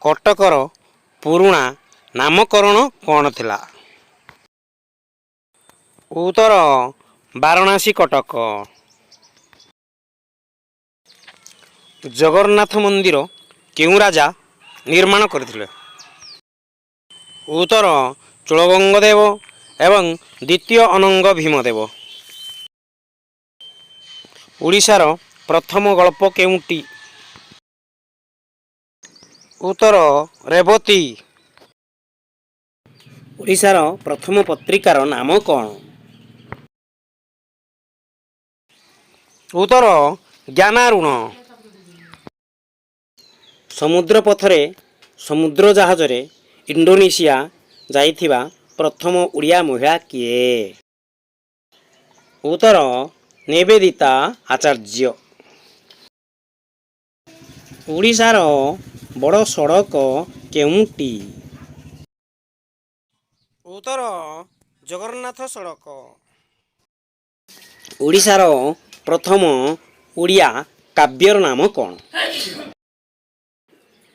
କଟକର ପୁରୁଣା ନାମକରଣ କ'ଣ ଥିଲା? ଉତ୍ତର ବାରଣାସୀ କଟକ। ଜଗନ୍ନାଥ ମନ୍ଦିର କେଉଁ ରାଜା ନିର୍ମାଣ କରିଥିଲେ? ଉତ୍ତର ଚୋଳଗଙ୍ଗଦେବ ଏବଂ ଦ୍ୱିତୀୟ ଅନଙ୍ଗ ଭୀମଦେବ। ଓଡ଼ିଶାର ପ୍ରଥମ ଗଳ୍ପ କେଉଁଟି? ଉତ୍ତର ରେବତୀ। ଓଡ଼ିଶାର ପ୍ରଥମ ପତ୍ରିକାର ନାମ କ'ଣ? ଉତ୍ତର ଜ୍ଞାନାରୁଣ। ସମୁଦ୍ର ପଥରେ ସମୁଦ୍ର ଜାହାଜରେ ଇଣ୍ଡୋନେସିଆ ଯାଇଥିବା ପ୍ରଥମ ଓଡ଼ିଆ ମହିଳା କିଏ? ଉତ୍ତର ନିବେଦିତା ଆଚାର୍ଯ୍ୟ। ଓଡ଼ିଶାର ବଡ଼ ସଡ଼କ କେଉଁଟି? ଉତ୍ତର ଜଗନ୍ନାଥ ସଡ଼କ। ଓଡ଼ିଶାର ପ୍ରଥମ ଓଡ଼ିଆ କାବ୍ୟର ନାମ କ'ଣ?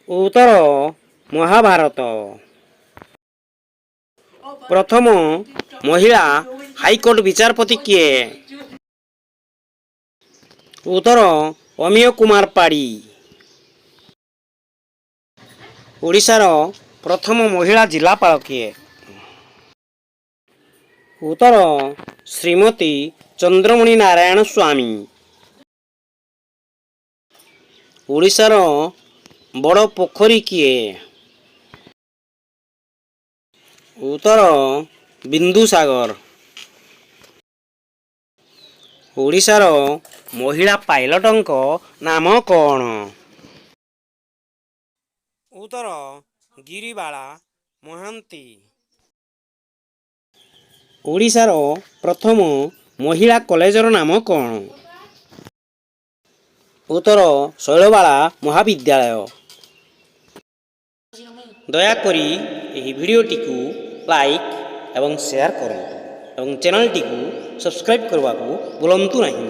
ଉତ୍ତର ମହାଭାରତ। ପ୍ରଥମ ମହିଳା ହାଇକୋର୍ଟ ବିଚାରପତି କିଏ? ଉତ୍ତର ଅମିୟ କୁମାର ପାଢ଼ୀ। ଓଡ଼ିଶାର ପ୍ରଥମ ମହିଳା ଜିଲ୍ଲାପାଳ କିଏ? ଉତ୍ତର ଶ୍ରୀମତୀ ଚନ୍ଦ୍ରମଣି ନାରାୟଣ ସ୍ୱାମୀ। ଓଡ଼ିଶାର ବଡ଼ ପୋଖରୀ କିଏ? ଉତ୍ତର ବିନ୍ଦୁସାଗର। ଓଡ଼ିଶାର ମହିଳା ପାଇଲଟଙ୍କ ନାମ କ'ଣ? ଉତ୍ତର ଗିରିବାଳା ମହାନ୍ତି। ଓଡ଼ିଶାର ପ୍ରଥମ ମହିଳା କଲେଜର ନାମ କ'ଣ? ଉତ୍ତର ଶୈଳବାଳା ମହାବିଦ୍ୟାଳୟ। ଦୟାକରି ଏହି ଭିଡ଼ିଓଟିକୁ ଲାଇକ୍ ଏବଂ ସେୟାର କରନ୍ତୁ ଏବଂ ଚ୍ୟାନେଲଟିକୁ ସବସ୍କ୍ରାଇବ୍ କରିବାକୁ ଭୁଲନ୍ତୁ ନାହିଁ।